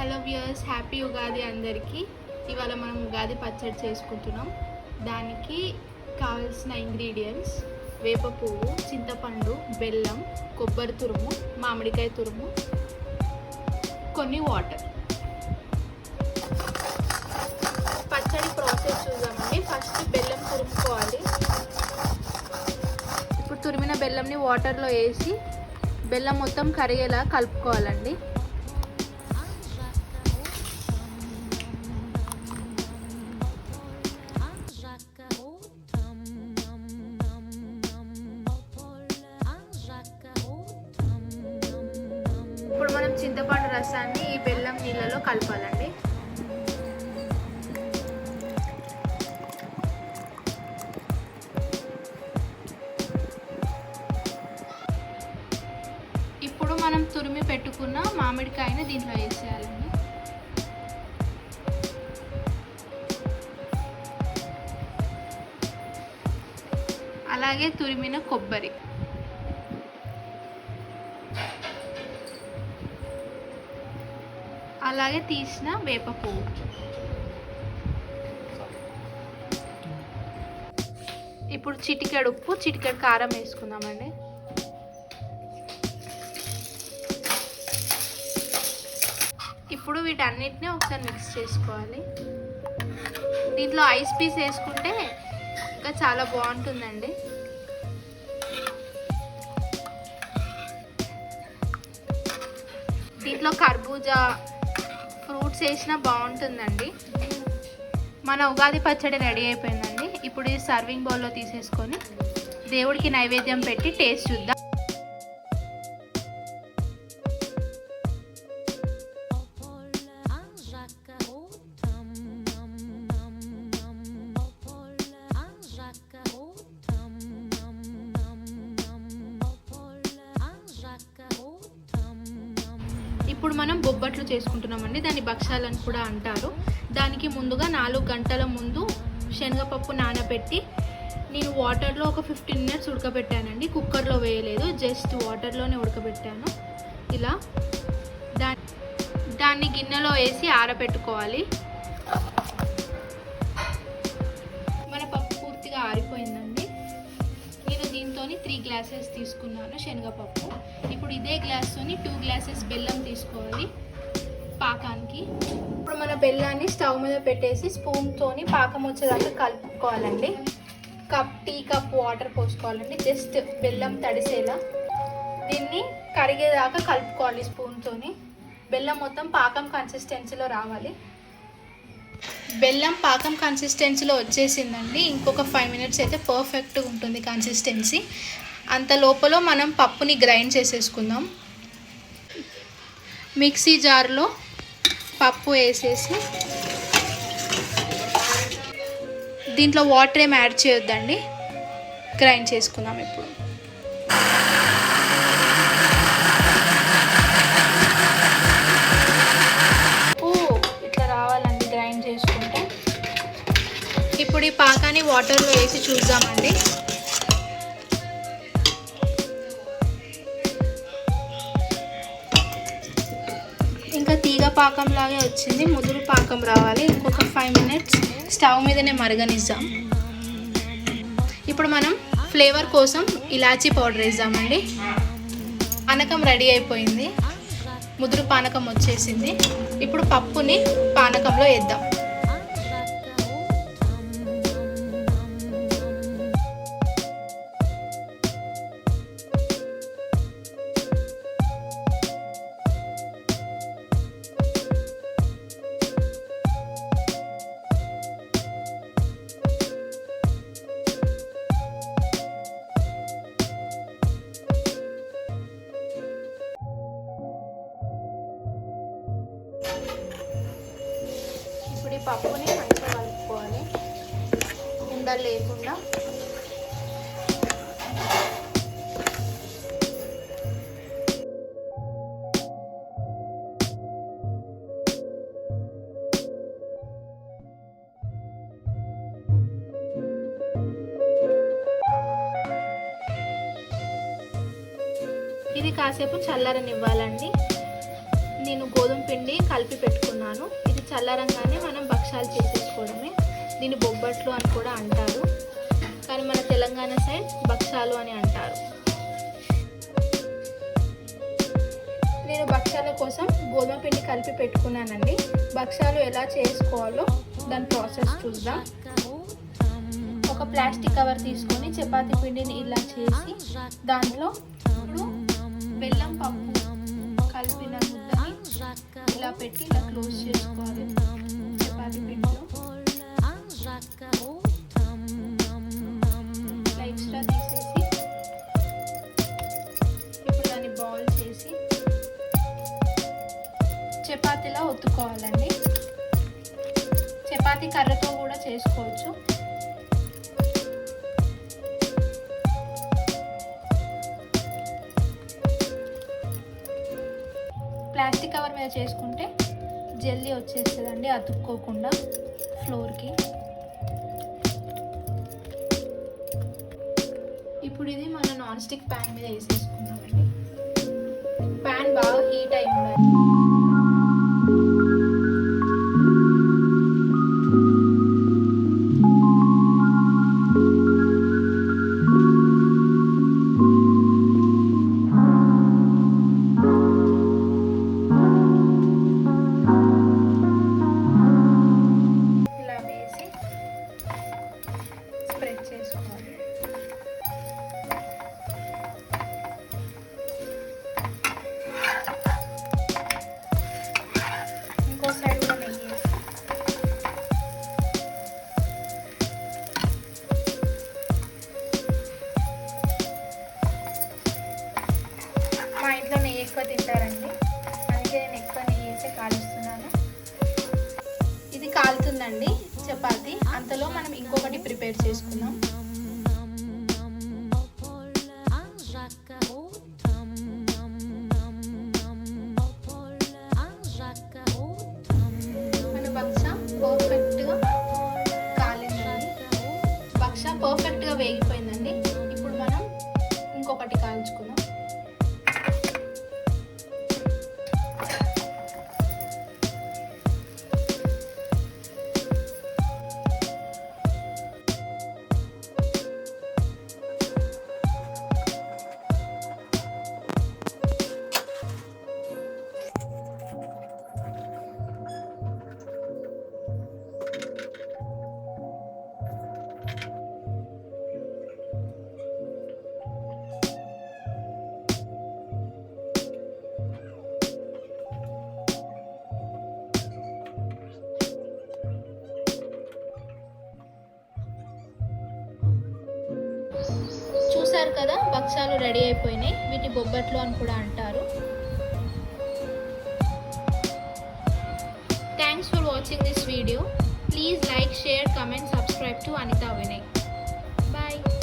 Hello viewers, happy Ugadi అందరికీ. ఇవాళ మనం ఉగాది పచ్చడి చేసుకుంటున్నాం. దానికి కావాల్సిన ఇంగ్రీడియంట్స్: వేప పువ్వు, చింతపండు, బెల్లం, కొబ్బరి తురుము, మామిడికాయ తురుము, కొన్ని వాటర్. పచ్చడి ప్రాసెస్ చూద్దామండి. ఫస్ట్ బెల్లం తురుముకోవాలి. ఇప్పుడు తురిమిన బెల్లంని వాటర్లో వేసి బెల్లం మొత్తం కరిగేలా కలుపుకోవాలండి. ఇప్పుడు మనం చింతపండు రసాన్ని ఈ బెల్లం నీళ్ళలో కలపాలండి. ఇప్పుడు మనం తురిమి పెట్టుకున్న మామిడికాయని దీంట్లో వేసేయాలండి. అలాగే తురిమిన కొబ్బరి, అలాగే తీసిన వేప పువ్వు, ఇప్పుడు చిటికెడు ఉప్పు, చిటికెడు కారం వేసుకుందామండి. ఇప్పుడు వీటన్నిటిని ఒకసారి మిక్స్ చేసుకోవాలి. దీంట్లో ఐస్ పీస్ వేసుకుంటే ఇంకా చాలా బాగుంటుందండి. దీంట్లో కర్బూజా ఫ్రూట్స్ వేసినా బాగుంటుందండి. మన ఉగాది పచ్చడి రెడీ అయిపోయిందండి. ఇప్పుడు ఈ సర్వింగ్ బౌల్లో తీసేసుకొని దేవుడికి నైవేద్యం పెట్టి టేస్ట్ చూద్దాం. ఇప్పుడు మనం బొబ్బట్లు చేసుకుంటున్నామండి. దాన్ని భక్షాలని కూడా అంటారు. దానికి ముందుగా 4 గంటల ముందు శనగపప్పు నానబెట్టి నేను వాటర్లో ఒక 15 మినిట్స్ ఉడకబెట్టానండి. కుక్కర్లో వేయలేదు, జస్ట్ వాటర్లోనే ఉడకబెట్టాను. ఇలా దాన్ని గిన్నెలో వేసి ఆరబెట్టుకోవాలి. మన పప్పు పూర్తిగా ఆరిపోయిందండి. నేను దీంతో 3 గ్లాసెస్ తీసుకున్నాను శనగపప్పు. ఇప్పుడు ఇదే గ్లాస్తోని 2 గ్లాసెస్ బెల్లం తీసుకోవాలి పాకానికి. ఇప్పుడు మన బెల్లాన్ని స్టవ్ మీద పెట్టేసి స్పూన్తోని పాకం వచ్చేదాకా కలుపుకోవాలండి. టీ కప్ వాటర్ పోసుకోవాలండి, జస్ట్ బెల్లం తడిసేలా. దీన్ని కరిగేదాకా కలుపుకోవాలి స్పూన్తోని. బెల్లం మొత్తం పాకం కన్సిస్టెన్సీలో రావాలి. బెల్లం పాకం కన్సిస్టెన్సీలో వచ్చేసిందండి. ఇంకొక 5 మినిట్స్ అయితే పర్ఫెక్ట్గా ఉంటుంది కన్సిస్టెన్సీ. అంత లోపల మనం పప్పుని గ్రైండ్ చేసేసుకుందాం. మిక్సీ జార్లో పప్పు వేసేసి దీంట్లో వాటర్ ఏం యాడ్ చేయొద్దండి, గ్రైండ్ చేసుకుందాం. ఇప్పుడు ఇట్లా రావాలండి గ్రైండ్ చేసుకుంటే. ఇప్పుడు ఈ పాకాన్ని వాటర్లో వేసి చూద్దామండి. ఇంకా తీగ పాకం లాగే వచ్చింది, ముదురు పాకం రావాలి. ఇంకొక 5 మినిట్స్ స్టవ్ మీదనే మరగనిద్దాం. ఇప్పుడు మనం ఫ్లేవర్ కోసం ఇలాచీ పౌడర్ వేద్దామండి. పానకం రెడీ అయిపోయింది, ముదురు పానకం వచ్చేసింది. ఇప్పుడు పప్పుని పానకంలో వేద్దాం. ఇప్పుడు ఈ పప్పుని మంచిగా కలుపుకోవాలి, ఉండలు లేకుండా. ఇది కాసేపు చల్లరనివ్వాలండి. నేను గోధుమ పిండి కలిపి పెట్టుకున్నాను. ఇది చల్లారంగానే మనం భక్షాలు చేసేసుకోవడమే. దీన్ని బొబ్బట్లు అని కూడా అంటారు, కానీ మన తెలంగాణ సైడ్ భక్షాలు అని అంటారు. నేను భక్షాల కోసం గోధుమ పిండి కలిపి పెట్టుకున్నానండి. భక్షాలు ఎలా చేసుకోవాలో దాని ప్రాసెస్ చూద్దాం. ఒక ప్లాస్టిక్ కవర్ తీసుకొని చపాతీ పిండిని ఇలా చేసి దాంట్లో బెల్లం పప్పు కలిపిన ముద్దని ఇలా పెట్టి ఇలా క్లోజ్ చేసుకోవాలి. చపాతీ పిండిలో ఇలా ఎక్స్ట్రా తీసేసి ఇప్పుడు దాన్ని బాల్ చేసి చపాతీలా ఒత్తుకోవాలండి. చపాతీ కర్రతో కూడా చేసుకోవచ్చు. ప్లాస్టిక్ కవర్ మీద చేసుకుంటే జల్లీ వచ్చేస్తుందండి అతుక్కోకుండా ఫ్లోర్కి. ఇప్పుడు ఇది మన నాన్ స్టిక్ ప్యాన్ మీద వేసేసుకున్నామండి. ప్యాన్ బాగా హీట్ అయి ఉండాలి. ఇంకో సైడ్ కూడా నెయ్యి. మా ఇంట్లో నెయ్యి ఎక్కువ తింటారండి, అందుకే నేను ఎక్కువ నెయ్యి వేసి కాలుస్తున్నాను. ఇది కాలుతుందండి చపాతి. అంతలో మనం ఇంకొకటి ప్రిపేర్ చేసుకుందాం. భక్ష పర్ఫెక్ట్గా వేగిపోయిందండి. ఇప్పుడు మనం ఇంకొకటి కాల్చుకుందాం. చూసారు కదా, భక్షాలు రెడీ అయిపోయినాయి. వీటిని బొబ్బట్లు అని కూడా అంటారు. Thanks for watching this video. Please like, share, comment, subscribe to Anita Vinay. Bye.